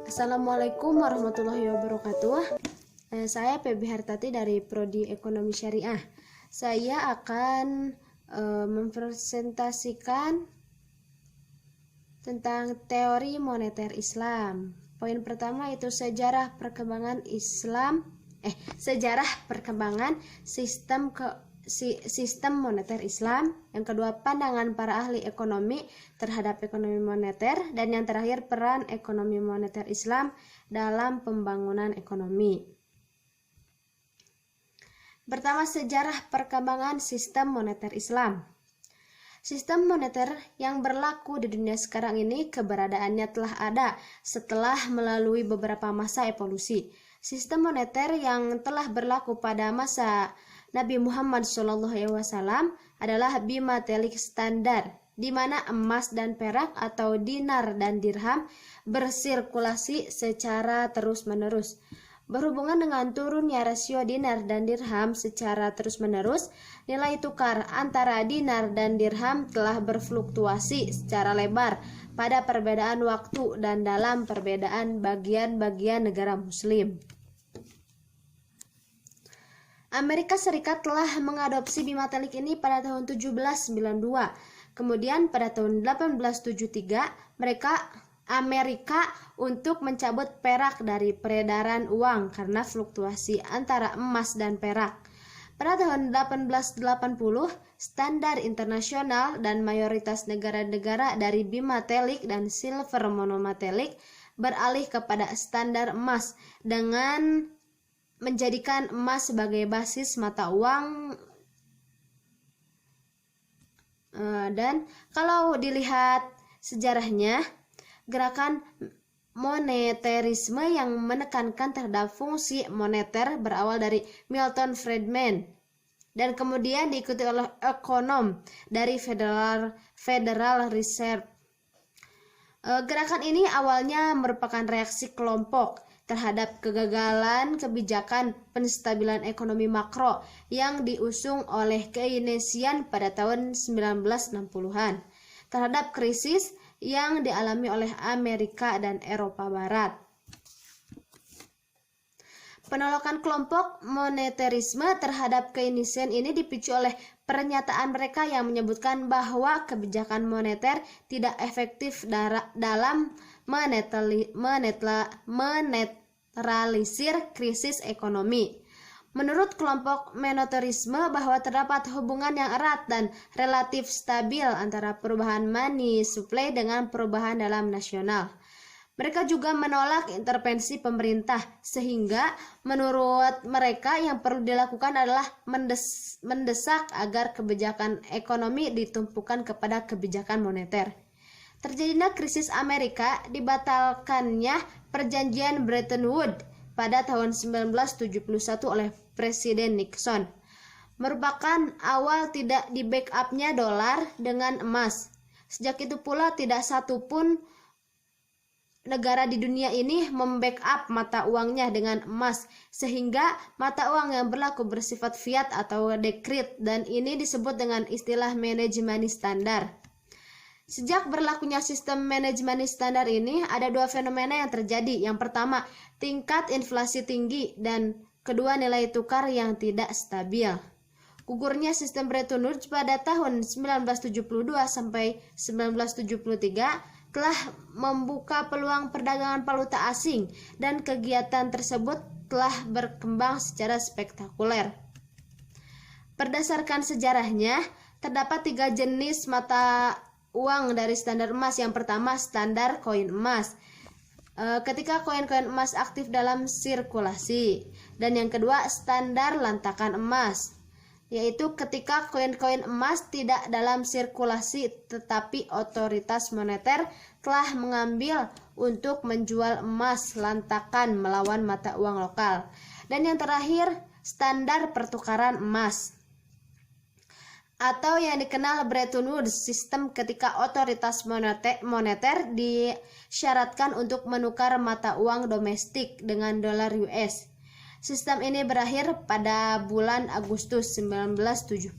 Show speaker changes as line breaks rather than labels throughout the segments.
Assalamualaikum warahmatullahi wabarakatuh. Saya Feby Hartati dari Prodi Ekonomi Syariah. Saya akan mempresentasikan tentang teori moneter Islam. Poin pertama itu sejarah perkembangan sistem moneter Islam. Yang kedua, pandangan para ahli ekonomi terhadap ekonomi moneter. Dan yang terakhir, peran ekonomi moneter Islam dalam pembangunan ekonomi. Pertama, sejarah perkembangan sistem moneter Islam. Sistem moneter yang berlaku di dunia sekarang ini keberadaannya telah ada setelah melalui beberapa masa evolusi. Sistem moneter yang telah berlaku pada masa Nabi Muhammad SAW adalah bimetallic standar, di mana emas dan perak atau dinar dan dirham bersirkulasi secara terus-menerus. Berhubungan dengan turunnya rasio dinar dan dirham secara terus-menerus, nilai tukar antara dinar dan dirham telah berfluktuasi secara lebar pada perbedaan waktu dan dalam perbedaan bagian-bagian negara muslim. Amerika Serikat telah mengadopsi bimetallic ini pada tahun 1792. Kemudian pada tahun 1873, Amerika untuk mencabut perak dari peredaran uang karena fluktuasi antara emas dan perak. Pada tahun 1880, standar internasional dan mayoritas negara-negara dari bimetallic dan silver monometallic beralih kepada standar emas dengan menjadikan emas sebagai basis mata uang. Dan kalau dilihat sejarahnya, gerakan moneterisme yang menekankan terhadap fungsi moneter berawal dari Milton Friedman dan kemudian diikuti oleh ekonom dari Federal Reserve. Gerakan ini awalnya merupakan reaksi kelompok terhadap kegagalan kebijakan penstabilan ekonomi makro yang diusung oleh Keynesian pada tahun 1960-an terhadap krisis yang dialami oleh Amerika dan Eropa Barat. Penolakan kelompok moneterisme terhadap Keynesian ini dipicu oleh pernyataan mereka yang menyebutkan bahwa kebijakan moneter tidak efektif dalam menetralisir krisis ekonomi. Menurut kelompok moneterisme bahwa terdapat hubungan yang erat dan relatif stabil antara perubahan money supply dengan perubahan dalam nasional. Mereka juga menolak intervensi pemerintah, sehingga menurut mereka yang perlu dilakukan adalah mendesak agar kebijakan ekonomi ditumpukan kepada kebijakan moneter. Terjadinya krisis Amerika dibatalkannya perjanjian Bretton Woods pada tahun 1971 oleh Presiden Nixon, merupakan awal tidak di-backupnya dolar dengan emas. Sejak itu pula tidak satu pun negara di dunia ini membackup mata uangnya dengan emas, sehingga mata uang yang berlaku bersifat fiat atau dekret, dan ini disebut dengan istilah management standar. Sejak berlakunya sistem manajemen standar ini, ada dua fenomena yang terjadi. Yang pertama, tingkat inflasi tinggi, dan kedua, nilai tukar yang tidak stabil. Gugurnya sistem Bretton Woods pada tahun 1972 sampai 1973 telah membuka peluang perdagangan valuta asing, dan kegiatan tersebut telah berkembang secara spektakuler. Berdasarkan sejarahnya, terdapat 3 jenis mata uang dari standar emas. Yang pertama, standar koin emas, ketika koin-koin emas aktif dalam sirkulasi. Dan yang kedua, standar lantakan emas, yaitu ketika koin-koin emas tidak dalam sirkulasi tetapi otoritas moneter telah mengambil untuk menjual emas lantakan melawan mata uang lokal. Dan yang terakhir, standar pertukaran emas, atau yang dikenal Bretton Woods sistem, ketika otoritas moneter disyaratkan untuk menukar mata uang domestik dengan dolar US. Sistem ini berakhir pada bulan Agustus 1971.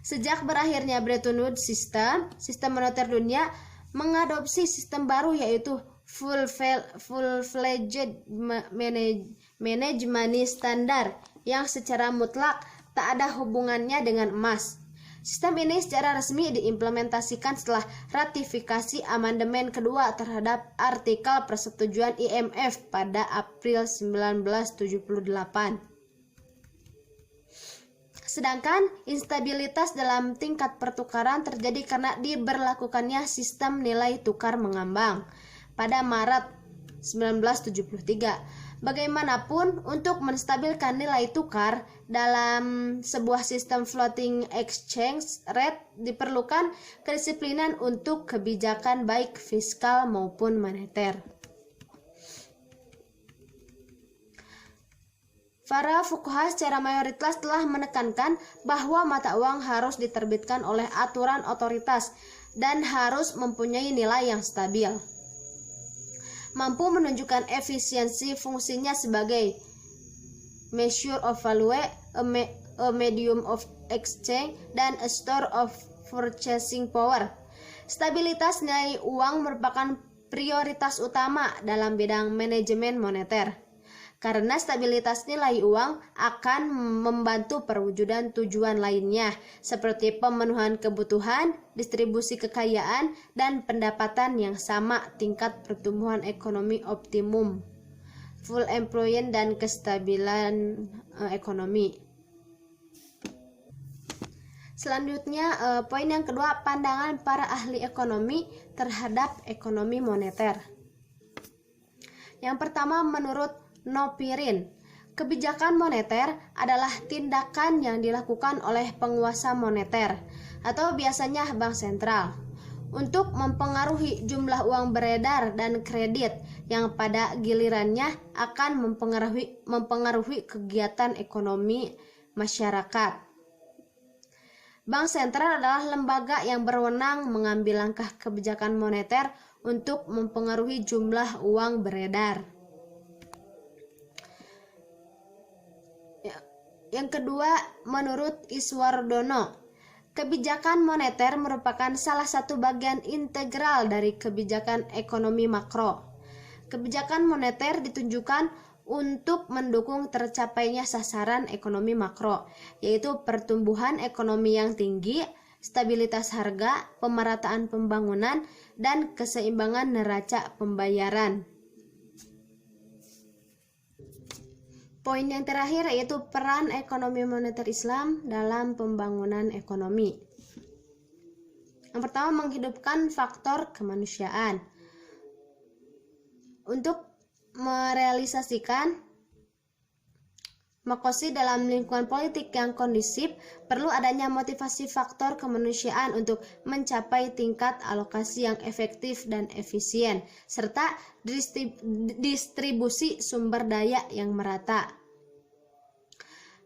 Sejak berakhirnya Bretton Woods sistem moneter dunia mengadopsi sistem baru yaitu full-fledged management standar yang secara mutlak tak ada hubungannya dengan emas. Sistem ini secara resmi diimplementasikan setelah ratifikasi amandemen kedua terhadap artikel persetujuan IMF pada April 1978. Sedangkan instabilitas dalam tingkat pertukaran terjadi karena diberlakukannya sistem nilai tukar mengambang pada Maret 1973. Bagaimanapun, untuk menstabilkan nilai tukar dalam sebuah sistem floating exchange rate diperlukan kedisiplinan untuk kebijakan baik fiskal maupun moneter. Para fuqaha secara mayoritas telah menekankan bahwa mata uang harus diterbitkan oleh aturan otoritas dan harus mempunyai nilai yang stabil, mampu menunjukkan efisiensi fungsinya sebagai measure of value, a medium of exchange, dan a store of purchasing power. Stabilitas nilai uang merupakan prioritas utama dalam bidang manajemen moneter, karena stabilitas nilai uang akan membantu perwujudan tujuan lainnya seperti pemenuhan kebutuhan, distribusi kekayaan, dan pendapatan yang sama, tingkat pertumbuhan ekonomi optimum, full employment, dan kestabilan ekonomi. Selanjutnya, poin yang kedua, pandangan para ahli ekonomi terhadap ekonomi moneter. Yang pertama, menurut Nopirin, kebijakan moneter adalah tindakan yang dilakukan oleh penguasa moneter atau biasanya bank sentral untuk mempengaruhi jumlah uang beredar dan kredit yang pada gilirannya akan mempengaruhi kegiatan ekonomi masyarakat. Bank sentral adalah lembaga yang berwenang mengambil langkah kebijakan moneter untuk mempengaruhi jumlah uang beredar. Yang kedua, menurut Iswardono, kebijakan moneter merupakan salah satu bagian integral dari kebijakan ekonomi makro. Kebijakan moneter ditunjukkan untuk mendukung tercapainya sasaran ekonomi makro, yaitu pertumbuhan ekonomi yang tinggi, stabilitas harga, pemerataan pembangunan, dan keseimbangan neraca pembayaran. Poin yang terakhir yaitu peran ekonomi moneter Islam dalam pembangunan ekonomi. Yang pertama, menghidupkan faktor kemanusiaan. Untuk merealisasikan maqasid dalam lingkungan politik yang kondusif, perlu adanya motivasi faktor kemanusiaan untuk mencapai tingkat alokasi yang efektif dan efisien, serta distribusi sumber daya yang merata.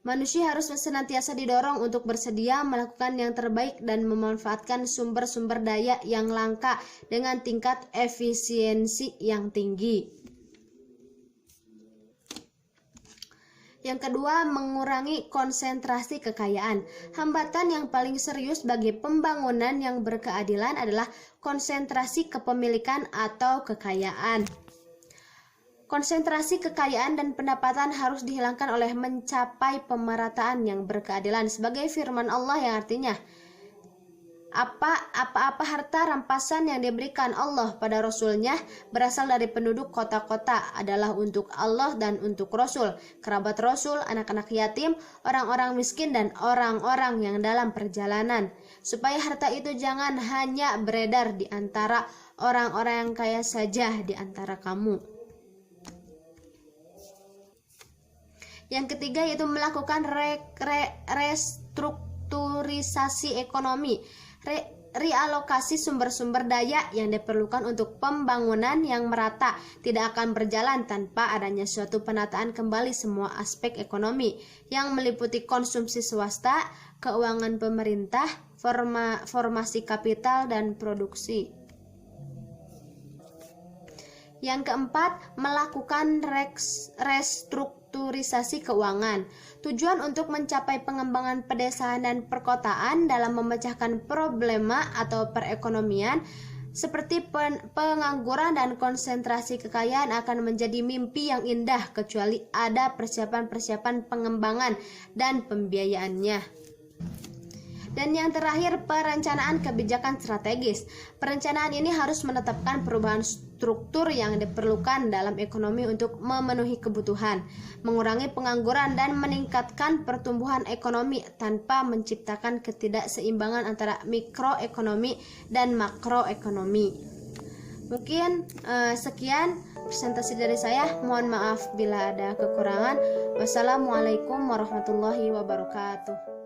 Manusia harus senantiasa didorong untuk bersedia melakukan yang terbaik dan memanfaatkan sumber-sumber daya yang langka dengan tingkat efisiensi yang tinggi. Yang kedua, mengurangi konsentrasi kekayaan. Hambatan yang paling serius bagi pembangunan yang berkeadilan adalah konsentrasi kepemilikan atau kekayaan. Konsentrasi kekayaan dan pendapatan harus dihilangkan oleh mencapai pemerataan yang berkeadilan, sebagai firman Allah yang artinya, apa-apa harta rampasan yang diberikan Allah pada Rasul-Nya berasal dari penduduk kota-kota adalah untuk Allah dan untuk Rasul, kerabat Rasul, anak-anak yatim, orang-orang miskin, dan orang-orang yang dalam perjalanan, supaya harta itu jangan hanya beredar di antara orang-orang yang kaya saja di antara kamu. Yang ketiga yaitu melakukan restrukturisasi ekonomi. Realokasi sumber-sumber daya yang diperlukan untuk pembangunan yang merata tidak akan berjalan tanpa adanya suatu penataan kembali semua aspek ekonomi yang meliputi konsumsi swasta, keuangan pemerintah, formasi kapital, dan produksi. Yang keempat, melakukan restrukturisasi keuangan. Tujuan untuk mencapai pengembangan pedesaan dan perkotaan dalam memecahkan problema atau perekonomian Seperti pengangguran dan konsentrasi kekayaan akan menjadi mimpi yang indah kecuali ada persiapan-persiapan pengembangan dan pembiayaannya. Dan yang terakhir, perencanaan kebijakan strategis. Perencanaan ini harus menetapkan perubahan struktur yang diperlukan dalam ekonomi untuk memenuhi kebutuhan, mengurangi pengangguran, dan meningkatkan pertumbuhan ekonomi tanpa menciptakan ketidakseimbangan antara mikroekonomi dan makroekonomi. Mungkin sekian presentasi dari saya. Mohon maaf bila ada kekurangan. Wassalamualaikum warahmatullahi wabarakatuh.